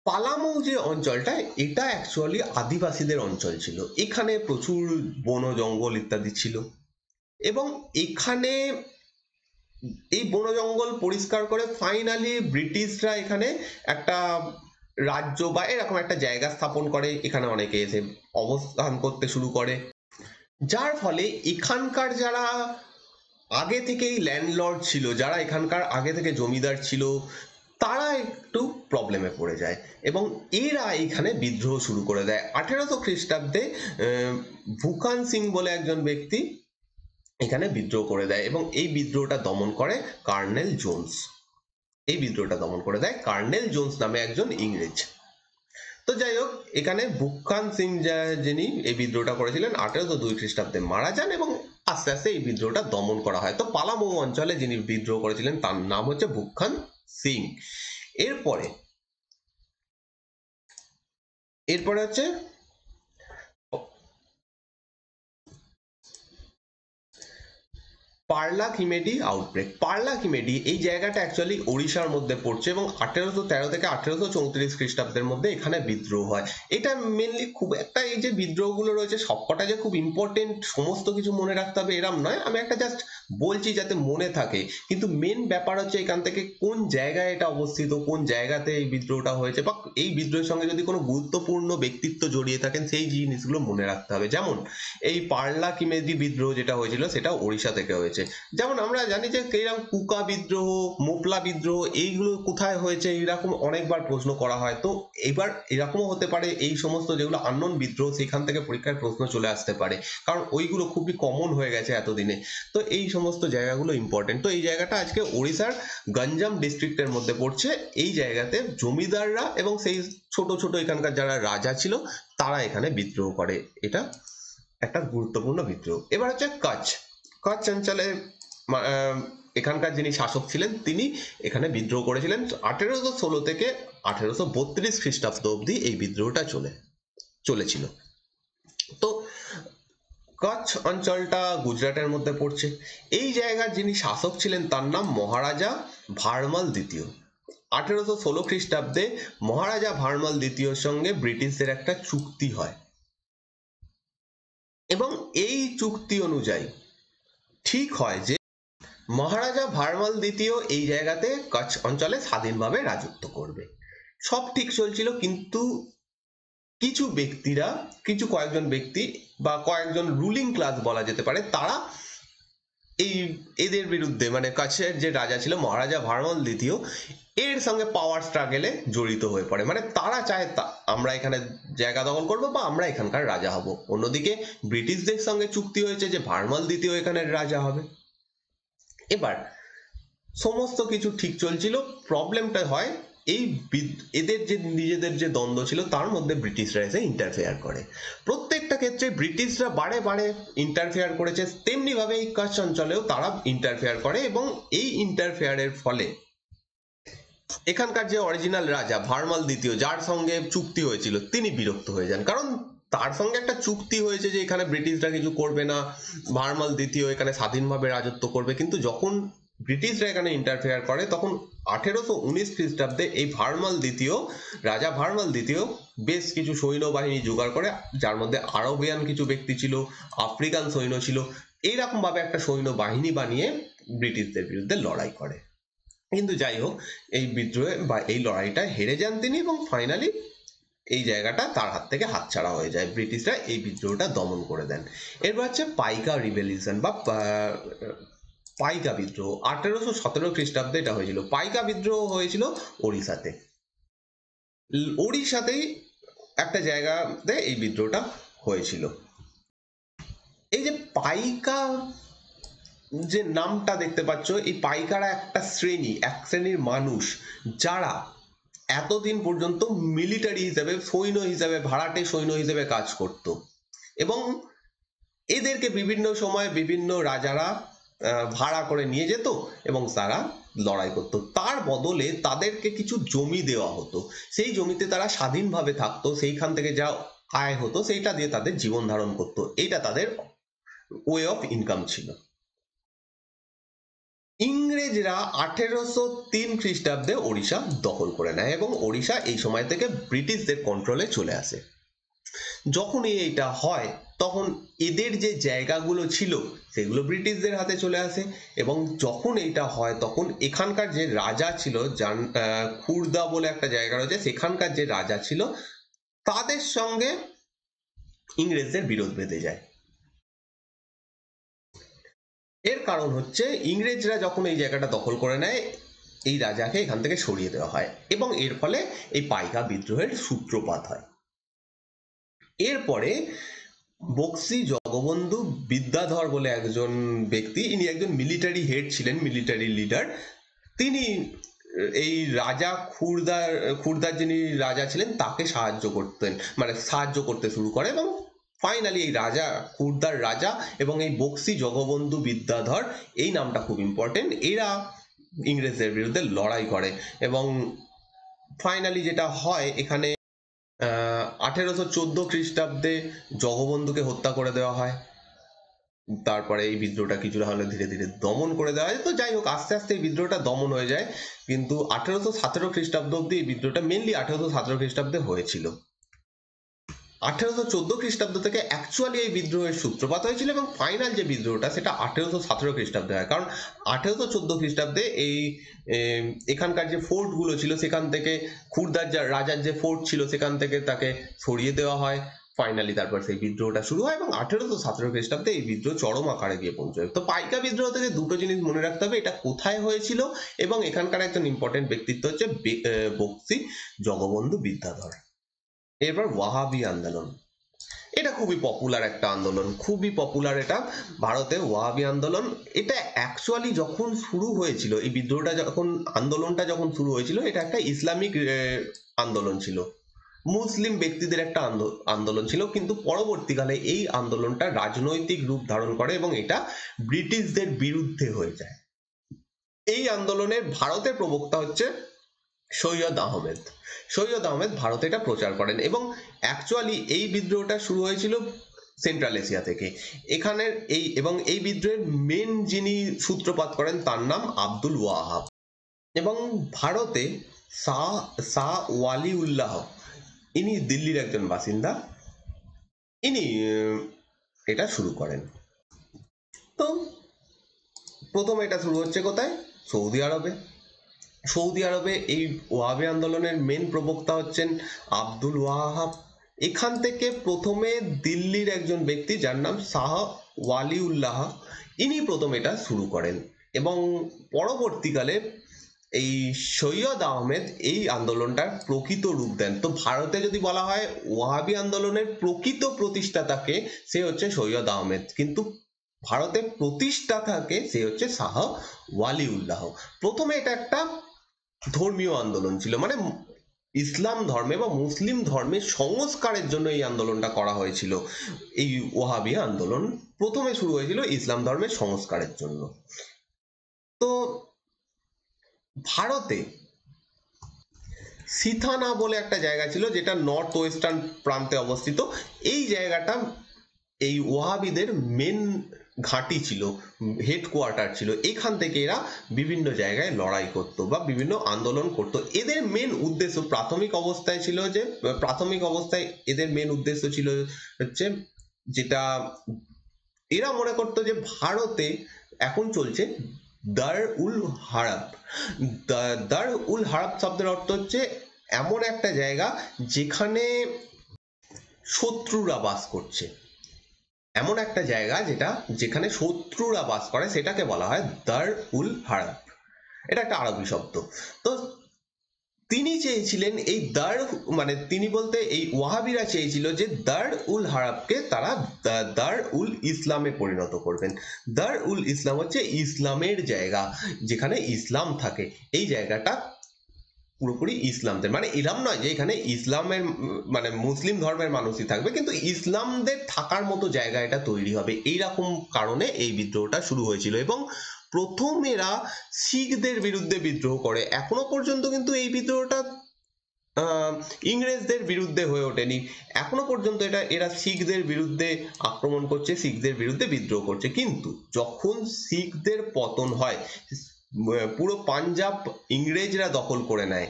পালামৌ যে অঞ্চলটা, এটা অ্যাকচুয়ালি আদিবাসীদের অঞ্চল ছিল। এখানে প্রচুর বন জঙ্গল ইত্যাদি ছিল এবং এখানে এই বন জঙ্গল পরিষ্কার করে ফাইনালি ব্রিটিশরা এখানে একটা রাজ্য বা এরকম একটা জায়গা স্থাপন করে। এখানে অনেকে এসে অবস্থান করতে শুরু করে, যার ফলে এখানকার যারা আগে থেকেই ল্যান্ডলর্ড ছিল, যারা এখানকার আগে থেকে জমিদার ছিল, তারা একটু প্রবলেমে পড়ে যায় এবং এরা এখানে বিদ্রোহ শুরু করে দেয় 1800 খ্রিস্টাব্দে। ভুকান সিং বলে একজন ব্যক্তি এখানে বিদ্রোহ করে দেয় এবং এই বিদ্রোহটা দমন করে কার্নেল জোন্স। এই বিদ্রোহটা দমন করে দেয় কার্নেল জোন্স নামে একজন ইংরেজ। তো যাই হোক, এখানে বুখান সিং যিনি এই বিদ্রোহটা করেছিলেন 1802 খ্রিস্টাব্দে মারা যান এবং আস্তে আস্তে এই বিদ্রোহটা দমন করা হয়। তো পালামৌ অঞ্চলে যিনি বিদ্রোহ করেছিলেন তার নাম হচ্ছে বুখান সিং। এরপরে এরপরে হচ্ছে পার্লাকিমেডি আউটব্রেক। পার্লাকিমেডি এই জায়গাটা অ্যাকচুয়ালি ওড়িশার মধ্যে পড়ছে এবং 1813 থেকে 1834 খ্রিস্টাব্দের মধ্যে এখানে বিদ্রোহ হয়। এটা মেনলি খুব একটা, এই যে বিদ্রোহগুলো রয়েছে সবকটা যে খুব ইম্পর্টেন্ট সমস্ত কিছু মনে রাখতে হবে এরম নয়, আমি একটা জাস্ট বলছি যাতে মনে থাকে। কিন্তু মেন ব্যাপার হচ্ছে এখান থেকে কোন জায়গায় এটা অবস্থিত, কোন জায়গাতে এই বিদ্রোহটা হয়েছে, বা এই বিদ্রোহের সঙ্গে যদি কোনো গুরুত্বপূর্ণ ব্যক্তিত্ব জড়িয়ে থাকেন সেই জিনিসগুলো মনে রাখতে হবে। যেমন এই পার্লাকিমেডি বিদ্রোহ যেটা হয়েছিল সেটা ওড়িশা থেকে হয়েছে। যেমন আমরা জানি যে এরকম কুকা বিদ্রোহ, মোপলা বিদ্রোহ এইগুলো কোথায় হয়েছে এরকম অনেকবার প্রশ্ন করা হয়। তো এবার এরকমও হতে পারে এই সমস্ত যেগুলো আননোন বিদ্রোহ সেখান থেকে পরীক্ষায় প্রশ্ন চলে আসতে পারে, কারণ ওইগুলো খুবই কমন হয়ে গেছে এতদিনে। তো এই সমস্ত জায়গাগুলো ইম্পর্টেন্ট। তো এই জায়গাটা আজকে ওড়িশার গঞ্জাম ডিস্ট্রিক্টের মধ্যে পড়ছে। এই জায়গাতে জমিদাররা এবং সেই ছোট ছোট এখানকার যারা রাজা ছিল তারা এখানে বিদ্রোহ করে। এটা একটা গুরুত্বপূর্ণ বিদ্রোহ। এবার হচ্ছে কচ্ছ। কচ্ছ অঞ্চলে এখানকার যিনি শাসক ছিলেন তিনি এখানে বিদ্রোহ করেছিলেন 1816 থেকে 1832 খ্রিস্টাব্দ অবধি এই বিদ্রোহটা চলেছিল। তো কচ্ছ অঞ্চলটা গুজরাটের মধ্যে পড়ছে। এই জায়গার যিনি শাসক ছিলেন তার নাম মহারাজা ভারমাল দ্বিতীয়। 1816 খ্রিস্টাব্দে মহারাজা ভারমাল দ্বিতীয়র সঙ্গে ব্রিটিশদের একটা চুক্তি হয় এবং এই চুক্তি অনুযায়ী ঠিক হয় যে মহারাজা ভারমাল দ্বিতীয় এই জায়গাতে কচ্ছ অঞ্চলে স্বাধীনভাবে রাজত্ব করবে। সব ঠিক চলছিল, কিন্তু কিছু ব্যক্তিরা, কিছু কয়েকজন ব্যক্তি বা কয়েকজন রুলিং ক্লাস বলা যেতে পারে, তারা এই এদের বিরুদ্ধে, মানে কচ্ছের যে রাজা ছিল মহারাজা ভারমাল দ্বিতীয়, এর সঙ্গে পাওয়ার স্ট্রাগলে জড়িত হয়ে পড়ে। মানে তারা চায় আমরা এখানে জায়গা দখল করবো বা আমরা এখানকার রাজা হব। অন্যদিকে ব্রিটিশদের সঙ্গে চুক্তি হয়েছে যে ভারমাল দ্বিতীয় এখানের রাজা হবে। এবার সমস্ত কিছু ঠিক চলছিল, প্রবলেমটা হয় এই এদের যে নিজেদের যে দ্বন্দ্ব ছিল তার মধ্যে ব্রিটিশরা এসে ইন্টারফেয়ার করে। প্রত্যেকটা ক্ষেত্রে ব্রিটিশরা বারে বারে ইন্টারফেয়ার করেছে, তেমনি ভাবে এই কচ্ছ অঞ্চলেও তারা ইন্টারফেয়ার করে এবং এই ইন্টারফেয়ারের ফলে এখানকার যে অরিজিনাল রাজা ভারমাল দ্বিতীয়, যার সঙ্গে চুক্তি হয়েছিল, তিনি বিরক্ত হয়ে যান। কারণ তার সঙ্গে একটা চুক্তি হয়েছে যে এখানে ব্রিটিশরা কিছু করবে না, ভারমাল দ্বিতীয় এখানে স্বাধীনভাবে রাজত্ব করবে। কিন্তু যখন ব্রিটিশরা এখানে ইন্টারফেয়ার করে তখন 1819 খ্রিস্টাব্দে এই ভারমাল দ্বিতীয়, রাজা ভারমাল দ্বিতীয় বেশ কিছু সৈন্যবাহিনী জোগাড় করে, যার মধ্যে আরবিয়ান কিছু ব্যক্তি ছিল, আফ্রিকান সৈন্য ছিল। এইরকম ভাবে একটা সৈন্যবাহিনী বানিয়ে ব্রিটিশদের বিরুদ্ধে লড়াই করে। কিন্তু যাই হোক, এই বিদ্রোহে বা এই লড়াইটা হেরে যান তিনি এবং ফাইনালি এই জায়গাটা তার হাত থেকে হাতছাড়া হয়ে যায়। ব্রিটিশরা এই বিদ্রোহটা দমন করে দেন। এরপর হচ্ছে পাইকা রিভলিউশন বা পাইকা বিদ্রোহ। 1817 খ্রিস্টাব্দে এটা হয়েছিল। পাইকা বিদ্রোহ হয়েছিল ওড়িশাতে। ওড়িশাতেই একটা জায়গাতে এই বিদ্রোহটা হয়েছিল। এই যে পাইকা যে নামটা দেখতে পাচ্ছ, এই পাইকারা একটা শ্রেণী, এক শ্রেণীর মানুষ যারা এতদিন পর্যন্ত মিলিটারি হিসেবে, সৈন্য হিসেবে, ভাড়াটে সৈন্য হিসেবে কাজ করত এবং এদেরকে বিভিন্ন সময় বিভিন্ন রাজারা ভাড়া করে নিয়ে যেত এবং তারা লড়াই করতো। তার বদলে তাদেরকে কিছু জমি দেওয়া হতো, সেই জমিতে তারা স্বাধীনভাবে থাকতো, সেইখান থেকে যা আয় হতো সেইটা দিয়ে তাদের জীবন ধারণ করতো। এইটা তাদের ওয়ে অফ ইনকাম ছিল। ইংরেজরা 1803 খ্রিস্টাব্দে ওড়িশা দখল করে নেয় এবং ওড়িশা এই সময় থেকে ব্রিটিশদের কন্ট্রোলে চলে আসে। যখনই এইটা হয় তখন এদের যে জায়গাগুলো ছিল সেগুলো ব্রিটিশদের হাতে চলে আসে এবং যখন এইটা হয় তখন এখানকার যে রাজা ছিল, খুরদা বলে একটা জায়গা রয়েছে, সেখানকার যে রাজা ছিল তাদের সঙ্গে ইংরেজদের বিরোধ বেঁধে যায়। এর কারণ হচ্ছে ইংরেজরা যখন এই জায়গাটা দখল করে নেয় এই রাজাকে এখান থেকে সরিয়ে দেওয়া হয় এবং এর ফলে এই পাইকা বিদ্রোহের সূত্রপাত হয়। এরপরে বক্সি জগবন্ধু বিদ্যাধর বলে একজন ব্যক্তি, ইনি একজন মিলিটারি হেড ছিলেন, মিলিটারি লিডার। তিনি এই রাজা খুরদার যিনি রাজা ছিলেন তাকে সাহায্য করতে শুরু করে এবং ফাইনালি এই রাজা খুরদার রাজা এবং এই বক্সি জগবন্ধু বিদ্যাধর, এই নামটা খুব ইম্পর্টেন্ট, এরা ইংরেজদের বিরুদ্ধে লড়াই করে এবং ফাইনালি যেটা হয় এখানে 1814 খ্রিস্টাব্দে জগবন্ধুকে হত্যা করে দেওয়া হয়। তারপরে এই বিদ্রোহটা কিছুটা হলে ধীরে ধীরে দমন করে দেওয়া হয়। তো যাই হোক, আস্তে আস্তে এই বিদ্রোহটা দমন হয়ে যায়, কিন্তু 1817 খ্রিস্টাব্দ অব্দি এই বিদ্রোহটা মেনলি 1817 খ্রিস্টাব্দে হয়েছিল। 1814 খ্রিস্টাব্দ থেকে অ্যাকচুয়ালি এই বিদ্রোহের সূত্রপাত হয়েছিল এবং ফাইনাল যে বিদ্রোহটা সেটা 1817 খ্রিস্টাব্দে হয়, কারণ 1814 খ্রিস্টাব্দে এই এখানকার যে ফোর্ট গুলো ছিল সেখান থেকে খুরদার রাজার যে ফোর্ট ছিল সেখান থেকে তাকে সরিয়ে দেওয়া হয়। ফাইনালি তারপর সেই বিদ্রোহটা শুরু হয় এবং 1817 খ্রিস্টাব্দে এই বিদ্রোহ চরম আকারে গিয়ে পৌঁছয়। তো পাইকা বিদ্রোহ থেকে দুটো জিনিস মনে রাখতে হবে, এটা কোথায় হয়েছিল এবং এখানকার একজন ইম্পর্টেন্ট ব্যক্তিত্ব হচ্ছে বক্সি জগবন্ধু বিদ্যাধর। এরপর ওয়াহাবি আন্দোলন, এটা খুবই পপুলার একটা আন্দোলন, খুবই পপুলার এটা ভারতে। ওয়াহাবি আন্দোলন এটা অ্যাকচুয়ালি যখন শুরু হয়েছিল, এই বিদ্রোহটা আন্দোলনটা যখন শুরু হয়েছিল, এটা একটা ইসলামিক আন্দোলন ছিল, মুসলিম ব্যক্তিদের একটা আন্দোলন ছিল, কিন্তু পরবর্তীকালে এই আন্দোলনটা রাজনৈতিক রূপ ধারণ করে এবং এটা ব্রিটিশদের বিরুদ্ধে হয়ে যায়। এই আন্দোলনের ভারতের প্রবক্তা হচ্ছে সৈয়দ আহমেদ। সৈয়দ আহমেদ ভারতে এটা প্রচার করেন এবং অ্যাকচুয়ালি এই বিদ্রোহটা শুরু হয়েছিল সেন্ট্রাল এশিয়া থেকে। এখানের এই বিদ্রোহের মেন যিনি সূত্রপাত করেন তার নাম আব্দুল ওয়াহাব এবং ভারতে শাহ ওয়ালিউল্লাহ, ইনি দিল্লির একজন বাসিন্দা, ইনি এটা শুরু করেন। তো প্রথমে এটা শুরু হচ্ছে কোথায়? সৌদি আরবে। সৌদি আরবে এই ওয়াহাবি আন্দোলনের মেন প্রবক্তা হচ্ছেন আব্দুল ওয়াহাব। এখান থেকে প্রথমে দিল্লির একজন ব্যক্তি যার নাম শাহ ওয়ালিউল্লাহ, ইনি প্রথম এটা শুরু করেন এবং পরবর্তীকালে এই সৈয়দ আহমেদ এই আন্দোলনটার প্রকৃত রূপ দেন। তো ভারতে যদি বলা হয় ওয়াহাবি আন্দোলনের প্রকৃত প্রতিষ্ঠাতাকে, সে হচ্ছে সৈয়দ আহমেদ, কিন্তু ভারতে প্রতিষ্ঠাতাকে সে হচ্ছে শাহ ওয়ালিউল্লাহ। প্রথমে এটা একটা ধর্মীয় আন্দোলন ছিল, মানে ইসলাম ধর্মে বা মুসলিম ধর্মের সংস্কারের জন্য এই আন্দোলনটা করা হয়েছিল। এই ওয়াহাবি আন্দোলন প্রথমে শুরু হয়েছিল ইসলাম ধর্মের সংস্কারের জন্য। তো ভারতে সিথানা বলে একটা জায়গা ছিল যেটা নর্থ ওয়েস্টার্ন প্রান্তে অবস্থিত। এই জায়গাটা এই ওয়াহাবিদের মেন ঘাঁটি ছিল, হেডকোয়ার্টার ছিল। এখান থেকে এরা বিভিন্ন জায়গায় লড়াই করত বা বিভিন্ন আন্দোলন করত। এদের মেন উদ্দেশ্য প্রাথমিক অবস্থায় এদের মেন উদ্দেশ্য ছিল হচ্ছে, যেটা এরা মনে করতো যে ভারতে এখন চলছে দার উল হারাব। দার উল হারাব শব্দের অর্থ হচ্ছে এমন একটা জায়গা যেখানে শত্রুরা বাস করছে, এমন একটা জায়গা যেখানে শত্রুরা বাস করে, সেটাকে বলা হয় দার উল হারাব। এটা একটা আরবি শব্দ। তো তিনি চেয়েছিলেন এই তিনি বলতে এই ওয়াহাবিরা চেয়েছিল যে দার উল হারাবকে তারা দার উল ইসলামে পরিণত করবেন। দার উল ইসলাম হচ্ছে ইসলামের জায়গা, যেখানে ইসলাম থাকে। এই জায়গাটা পুরোপুরি ইসলামদের, মানে এরম নয় যে এখানে ইসলামের মানে মুসলিম ধর্মের মানুষই থাকবে, কিন্তু ইসলামদের থাকার মতো জায়গা এটা তৈরি হবে, এইরকম কারণে এই বিদ্রোহটা শুরু হয়েছিল। এবং প্রথম এরা শিখদের বিরুদ্ধে বিদ্রোহ করে। এখনো পর্যন্ত কিন্তু এই বিদ্রোহটা ইংরেজদের বিরুদ্ধে হয়ে ওঠেনি, এখনো পর্যন্ত এরা শিখদের বিরুদ্ধে আক্রমণ করছে, শিখদের বিরুদ্ধে বিদ্রোহ করছে। কিন্তু যখন শিখদের পতন হয়, পুরো পাঞ্জাব ইংরেজরা দখল করে নেয়,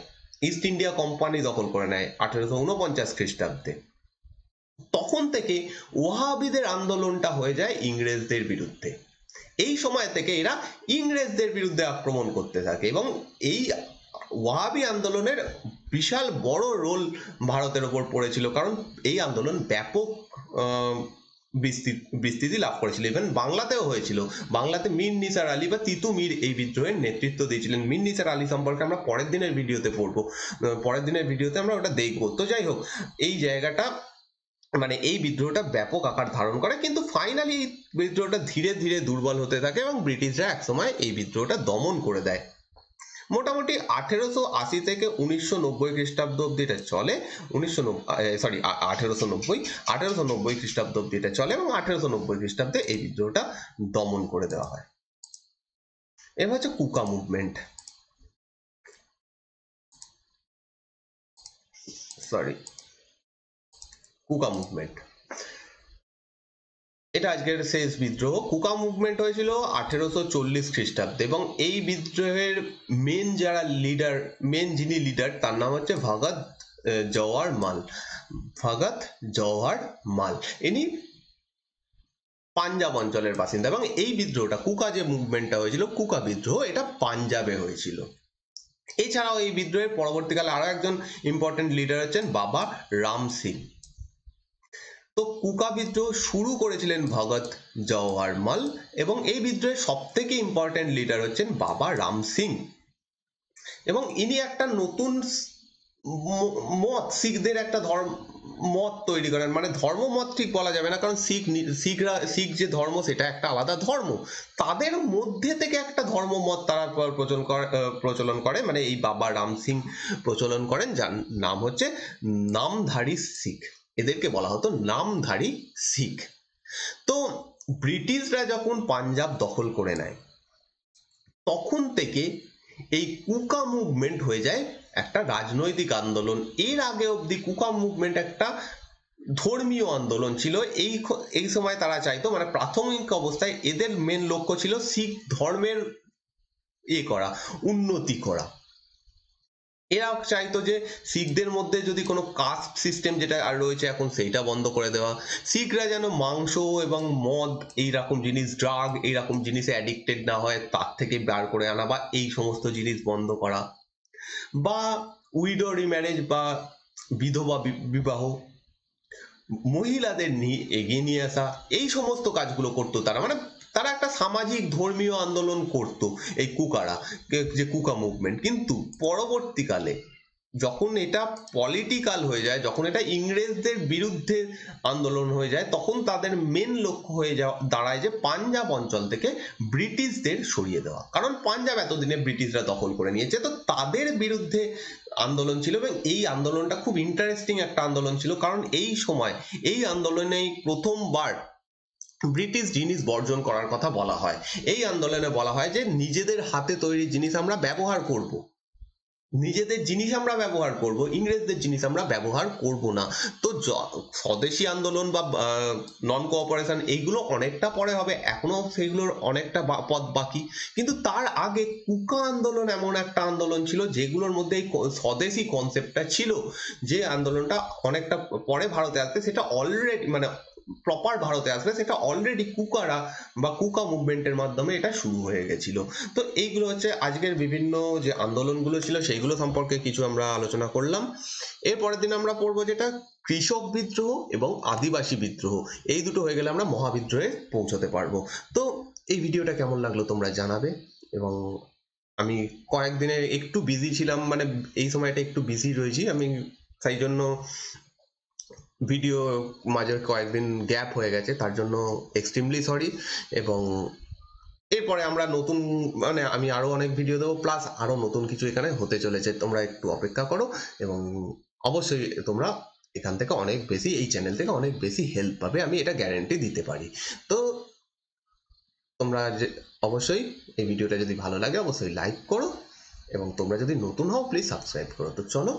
ইস্ট ইন্ডিয়া কোম্পানি দখল করে নেয় 1849 খ্রিস্টাব্দে। তখন থেকে ওয়াহাবিদের আন্দোলনটা হয়ে যায় ইংরেজদের বিরুদ্ধে। এই সময় থেকে এরা ইংরেজদের বিরুদ্ধে আক্রমণ করতে থাকে এবং এই ওয়াহাবি আন্দোলনের বিশাল বড় রোল ভারতের ওপর পড়েছিল, কারণ এই আন্দোলন ব্যাপক বিস্তৃতি লাভ করেছিল। ইভেন বাংলাতেও হয়েছিল। বাংলাতে মীর নিসার আলী বা তিতু মীর এই বিদ্রোহের নেতৃত্ব দিয়েছিলেন। মীর নিসার আলী সম্পর্কে আমরা পরের দিনের ভিডিওতে পড়বো, পরের দিনের ভিডিওতে আমরা ওটা দেখবো। তো যাই হোক, এই জায়গাটা মানে এই বিদ্রোহটা ব্যাপক আকার ধারণ করে, কিন্তু ফাইনালি বিদ্রোহটা ধীরে ধীরে দুর্বল হতে থাকে এবং ব্রিটিশরা একসময় এই বিদ্রোহটা দমন করে দেয়। মোটামুটি 1880 থেকে 1990 খ্রিস্টাব্দ অব্দি এটা চলে। 1890 খ্রিস্টাব্দ অব্দি এটা চলে এবং 1890 খ্রিস্টাব্দে এই বিদ্রোহটা দমন করে দেওয়া হয়। এবার হচ্ছে কুকা মুভমেন্ট। কুকা মুভমেন্ট এটা আজকের শেষ বিদ্রোহ। কুকা মুভমেন্ট হয়েছিল 1840 খ্রিস্টাব্দে এবং এই বিদ্রোহের যিনি লিডার তার নাম হচ্ছে ভগৎ জওহর মাল। ইনি পাঞ্জাব অঞ্চলের বাসিন্দা এবং এই বিদ্রোহটা, কুকা যে মুভমেন্টটা হয়েছিল, কুকা বিদ্রোহ, এটা পাঞ্জাবে হয়েছিল। এছাড়াও এই বিদ্রোহের পরবর্তীকালে আরো একজন ইম্পর্টেন্ট লিডার হচ্ছেন বাবা রাম সিং। তো কুকা বিদ্রোহ শুরু করেছিলেন ভগৎ জওহর মাল এবং এই বিদ্রোহের সব থেকে ইম্পর্টেন্ট লিডার হচ্ছেন বাবা রাম সিং। এবং ইনি একটা নতুন মত, শিখদের একটা মত তৈরি করেন। মানে ধর্মমত ঠিক বলা যাবে না, কারণ শিখ যে ধর্ম সেটা একটা আলাদা ধর্ম। তাদের মধ্যে থেকে একটা ধর্মমত তারা প্রচলন করে, মানে এই বাবা রাম সিং প্রচলন করেন, যার নাম হচ্ছে নামধারী শিখ। এদেরকে বলা হতো নামধারী শিখ। তো ব্রিটিশরা যখন পাঞ্জাব দখল করে নেয়, তখন থেকে এই কুকা মুভমেন্ট হয়ে যায় একটা রাজনৈতিক আন্দোলন। এর আগে অবধি কুকা মুভমেন্ট একটা ধর্মীয় আন্দোলন ছিল। এই সময় তারা চাইতো, মানে প্রাথমিক অবস্থায় এদের মেন লক্ষ্য ছিল শিখ ধর্মের উন্নতি করা। এরা চাইতো যে শিখদের মধ্যে যদি কোনো কাস্ট সিস্টেম যেটা আর রয়েছে এখন সেইটা বন্ধ করে দেওয়া, শিখরা যেন মাংস এবং মদ এইরকম জিনিস, ড্রাগ এইরকম জিনিসে অ্যাডিক্টেড না হয়, তার থেকে বার করে আনা বা এই সমস্ত জিনিস বন্ধ করা, বা উইডো রিম্যারেজ বা বিধবা বিবাহ, মহিলাদের নিয়ে এগিয়ে নিয়ে আসা, এই সমস্ত কাজগুলো করতো তারা। মানে তারা একটা সামাজিক ধর্মীয় আন্দোলন করত এই কুকারা, যে কুকা মুভমেন্ট। কিন্তু পরবর্তীকালে যখন এটা পলিটিক্যাল হয়ে যায়, যখন এটা ইংরেজদের বিরুদ্ধে আন্দোলন হয়ে যায়, তখন তাদের মেন লক্ষ্য হয়ে দাঁড়ায় যে পাঞ্জাব অঞ্চল থেকে ব্রিটিশদের সরিয়ে দেওয়া। কারণ পাঞ্জাব এতদিনে ব্রিটিশরা দখল করে নিয়েছে, তো তাদের বিরুদ্ধে আন্দোলন ছিল। এবং এই আন্দোলনটা খুব ইন্টারেস্টিং একটা আন্দোলন ছিল, কারণ এই সময় এই আন্দোলনে প্রথমবার ব্রিটিশ জিনিস বর্জন করার কথা বলা হয়। এই আন্দোলনে বলা হয় যে নিজেদের হাতে তৈরি জিনিস আমরা ব্যবহার করব, ইংরেজদের জিনিস আমরা ব্যবহার করব না। তো স্বদেশী আন্দোলন বা নন কোঅপারেশন এইগুলো অনেকটা পরে হবে, এখনো সেগুলোর অনেকটা পথ বাকি। কিন্তু তার আগে কুকা আন্দোলন এমন একটা আন্দোলন ছিল যেগুলোর মধ্যে এই স্বদেশী কনসেপ্টটা ছিল, যে আন্দোলনটা অনেকটা পরে ভারতে আসবে, সেটা অলরেডি মানে প্রপার ভারতে আসবে, সেটা অলরেডি কুকারা বা কুকা মুভমেন্টের মাধ্যমে এটা শুরু হয়ে গেছিল। তো এইগুলো হচ্ছে আজকের বিভিন্ন যে আন্দোলনগুলো ছিল সেইগুলো সম্পর্কে কিছু আমরা আলোচনা করলাম। এর পরের দিন আমরা পড়বো যেটা কৃষক বিদ্রোহ এবং আদিবাসী বিদ্রোহ। এই দুটো হয়ে গেলে আমরা মহাবিদ্রোহে পৌঁছতে পারবো। তো এই ভিডিওটা কেমন লাগলো তোমরা জানাবে। এবং আমি কয়েকদিনে একটু বিজি ছিলাম, মানে এই সময়টা একটু বিজি রয়েছি আমি, তাই জন্য ভিডিও মাঝে কয়েকদিন গ্যাপ হয়ে গেছে, তার জন্য এক্সট্রিমলি সরি। এবং এরপরে আমরা নতুন, মানে আমি আরো অনেক ভিডিও দেবো, প্লাস আরো নতুন কিছু এখানে হতে চলেছে। তোমরা একটু অপেক্ষা করো এবং অবশ্যই তোমরা এখান থেকে অনেক বেশি, এই চ্যানেল থেকে অনেক বেশি হেল্প পাবে, আমি এটা গ্যারেন্টি দিতে পারি। তো তোমরা অবশ্যই এই ভিডিওটা যদি ভালো লাগে অবশ্যই লাইক করো, এবং তোমরা যদি নতুন হও প্লিজ সাবস্ক্রাইব করো। তো চলো,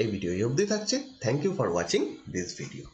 এই ভিডিও এই অবধি থাকছে। Thank you for watching this video.